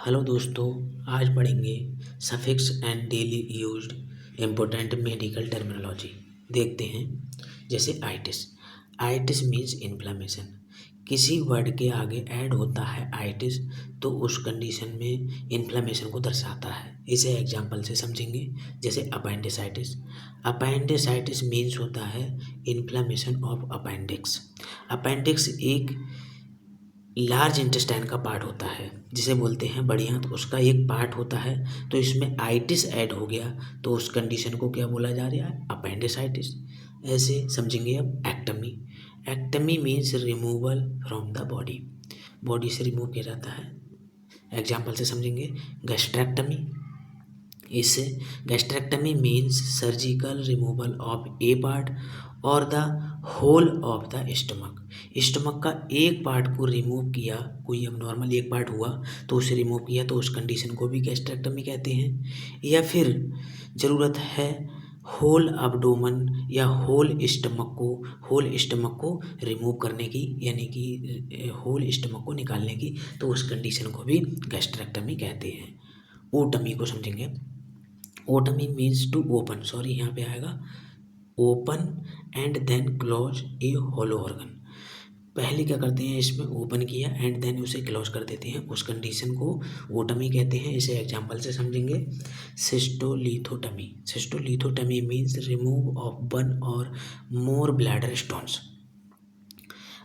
Hello दोस्तों, आज पढ़ेंगे suffix and daily used important medical terminology. देखते हैं। जैसे आइटिस। Itis means inflammation. किसी वर्ड के आगे ऐड होता है आइटिस तो उस कंडीशन में इन्फ्लामेशन को दर्शाता है। इसे एग्जाम्पल से समझेंगे। जैसे अपेंडिसाइटिस। अपेंडिसाइटिस मीन्स होता है इन्फ्लामेशन ऑफ अपेंडिक्स। अपेंडिक्स एक लार्ज इंटेस्टाइन का पार्ट होता है जिसे बोलते हैं बड़ी आंत, उसका एक पार्ट होता है। तो इसमें आइटिस ऐड हो गया तो उस कंडीशन को क्या बोला जा रहा है? अपेंडिसाइटिस। ऐसे समझेंगे। अब ectomy. Ectomy means removal from the body. Body से रिमूव किया जाता है। एग्जाम्पल से समझेंगे। गैस्ट्रेक्टमी। इससे gastrectomy means surgical removal of a part और the whole of the stomach. Stomach का एक पार्ट को रिमूव किया, कोई अब नॉर्मल एक पार्ट हुआ तो उसे रिमूव किया तो उस कंडीशन को भी गैस्ट्रेक्टमी कहते हैं। या फिर ज़रूरत है होल अब्डोमन या होल स्टमक को रिमूव करने की, यानी कि होल स्टमक को निकालने की, तो उस कंडीशन को भी गैस्ट्रेक्टमी कहते हैं। ओटमी को समझेंगे। Otomy means to open, sorry यहाँ पे आएगा open and then close a hollow organ. पहले क्या करते हैं, इसमें ओपन किया एंड देन उसे क्लोज कर देते हैं, उस कंडीशन को ओटमी कहते हैं। इसे एग्जांपल से समझेंगे। सिस्टोलिथोटमी। सिस्टोलिथोटमी मीन्स रिमूव ऑफ वन और मोर ब्लैडर स्टोन्स।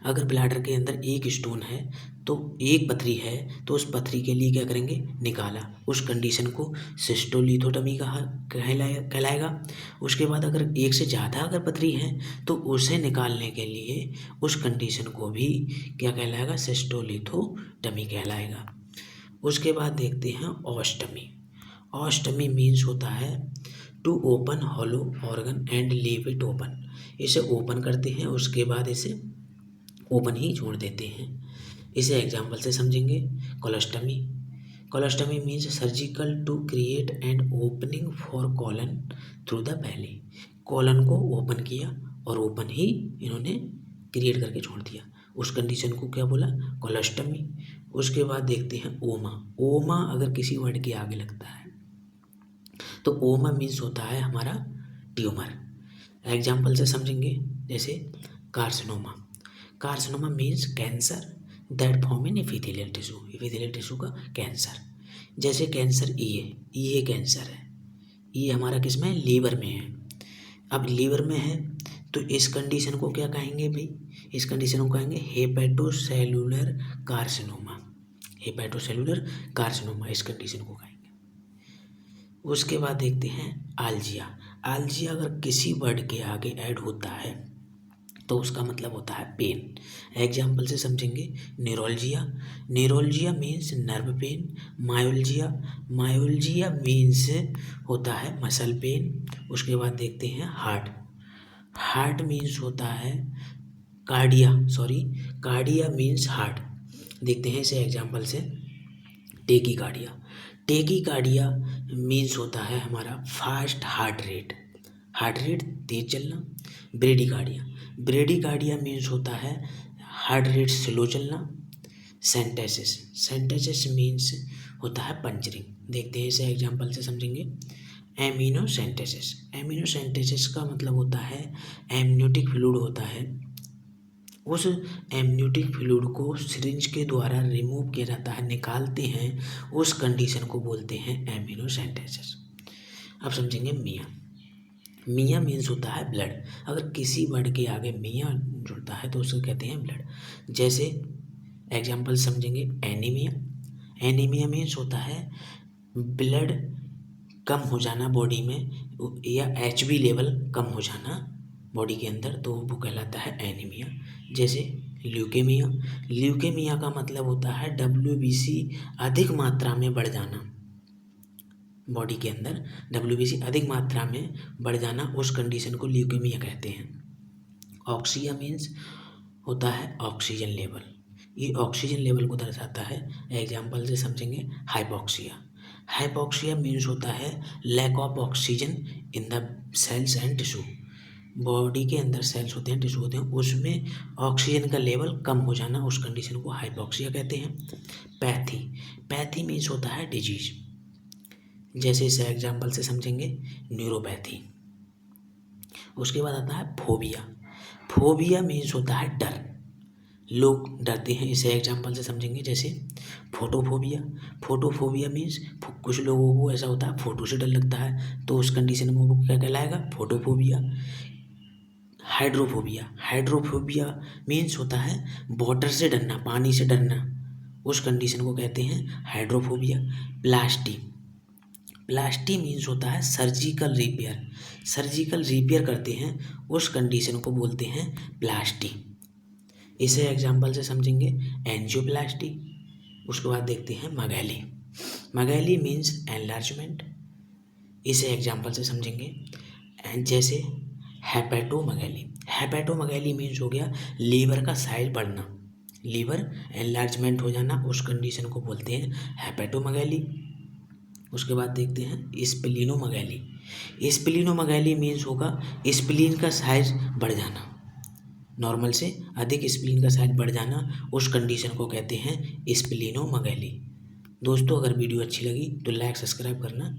अगर ब्लैडर के अंदर एक स्टोन है तो एक पथरी है तो उस पथरी के लिए क्या करेंगे? निकाला। उस कंडीशन को सिस्टोलिथोटमी कहलाएगा। उसके बाद अगर एक से ज़्यादा अगर पथरी है तो उसे निकालने के लिए उस कंडीशन को भी क्या कहलाएगा? सिस्टोलिथोटमी कहलाएगा। उसके बाद देखते हैं ऑस्टमी। ऑस्टमी मीन्स होता है to open hollow organ and leave it open. इसे ओपन करते हैं, उसके बाद इसे ओपन ही छोड़ देते हैं। इसे एग्जाम्पल से समझेंगे। Colostomy. Colostomy means surgical to create and opening for colon through the belly. Colon को ओपन किया और ओपन ही इन्होंने क्रिएट करके छोड़ दिया, उस कंडीशन को क्या बोला? कोलोस्टमी। उसके बाद देखते हैं ओमा। ओमा अगर किसी वर्ड के आगे लगता है तो ओमा मीन्स होता है हमारा ट्यूमर। एग्जाम्पल से समझेंगे। जैसे carcinoma. Carcinoma means cancer that form in epithelial tissue. Epithelial tissue का कैंसर। जैसे कैंसर ये कैंसर है। ये हमारा किस में है? लीवर में है। अब लीवर में है तो इस कंडीशन को क्या कहेंगे भाई? इस कंडीशन को कहेंगे हेपेटोसेलुलर कार्सिनोमा। हेपेटोसेलुलर कार्सिनोमा इस कंडीशन को कहेंगे। उसके बाद देखते हैं आल्जिया। आल्जिया अगर किसी वर्ड के आगे ऐड होता है तो उसका मतलब होता है पेन। एग्जाम्पल से समझेंगे। न्यूरोल्जिया। न्यूरोल्जिया मीन्स नर्व पेन। मायोल्जिया मीन्स होता है मसल पेन। उसके बाद देखते हैं हार्ट। हार्ट मीन्स होता है कार्डिया मीन्स हार्ट। देखते हैं इसे एग्जाम्पल से। टेकीकार्डिया। टेकीकार्डिया मीन्स होता है हमारा फास्ट हार्ट रेट तेज चलना। ब्रेडिकार्डिया। ब्रेडिकार्डिया मीन्स होता है हार्ट रेट स्लो चलना। सेंटेसिस मीन्स होता है पंचरिंग। देखते हैं इसे एग्जाम्पल से समझेंगे। एमिनोसेंटेसिस का मतलब होता है एमनियोटिक फ्लूइड होता है। उस एमनियोटिक फ्लूइड को सिरिंज के द्वारा रिमूव किया जाता है, निकालते हैं, उस कंडीशन को बोलते हैं एमिनोसेंटेसिस। अब समझेंगे मियाँ। मियाँ मीन्स होता है ब्लड। अगर किसी वर्ड के आगे मियाँ जुड़ता है तो उसको कहते हैं ब्लड। जैसे एग्जाम्पल समझेंगे। एनीमिया। एनीमिया मीन्स होता है ब्लड कम हो जाना बॉडी में, या HB लेवल कम हो जाना बॉडी के अंदर, तो वो कहलाता है एनीमिया। जैसे ल्यूकेमिया। ल्यूकेमिया का मतलब होता है WBC अधिक मात्रा में बढ़ जाना बॉडी के अंदर। WBC अधिक मात्रा में बढ़ जाना, उस कंडीशन को ल्यूकेमिया कहते हैं। ऑक्सिया मीन्स होता है ऑक्सीजन लेवल। ये ऑक्सीजन लेवल को दर्शाता है। एग्जाम्पल से समझेंगे। हाइपोक्सिया। हाइपोक्सिया मीन्स होता है lack of oxygen in the cells and tissue. Body के अंदर सेल्स होते हैं, टिश्यू होते हैं, उसमें ऑक्सीजन का लेवल कम हो जाना, उस कंडीशन को हाइपोक्सिया कहते हैं। पैथी। पैथी मीन्स होता है डिजीज। जैसे इसे एग्जाम्पल से समझेंगे, न्यूरोपैथी। उसके बाद आता है फोबिया। फोबिया मीन्स होता है डर, लोग डरते हैं। इसे एग्जाम्पल से समझेंगे, जैसे फोटोफोबिया। फोटोफोबिया मीन्स कुछ लोगों को ऐसा होता है फोटो से डर लगता है, तो उस कंडीशन में वो क्या कहलाएगा, फोटोफोबिया। हाइड्रोफोबिया। हाइड्रोफोबिया मीन्स होता है वाटर से डरना, पानी से डरना, उस कंडीशन को कहते हैं हाइड्रोफोबिया। प्लास्टी। प्लास्टी मीन्स होता है सर्जिकल रिपेयर, सर्जिकल रिपेयर करते हैं, उस कंडीशन को बोलते हैं प्लास्टी। इसे एग्जाम्पल से समझेंगे, एंजियोप्लास्टी। उसके बाद देखते हैं मगैली। मगैली मीन्स एनलार्जमेंट। इसे एग्जाम्पल से समझेंगे, जैसे हेपेटोमगैली। हेपेटोमगैली मीन्स हो गया लीवर का साइज बढ़ना, लीवर एनलार्जमेंट हो जाना, उस कंडीशन को बोलते हैं हेपेटोमगैली। उसके बाद देखते हैं स्प्लीनोमगैली। स्प्लीनोमगैली मीन्स होगा स्प्लीन का साइज बढ़ जाना, नॉर्मल से अधिक स्प्लीन का साइज बढ़ जाना, उस कंडीशन को कहते हैं स्प्लीनोमगैली। दोस्तों, अगर वीडियो अच्छी लगी तो लाइक सब्सक्राइब करना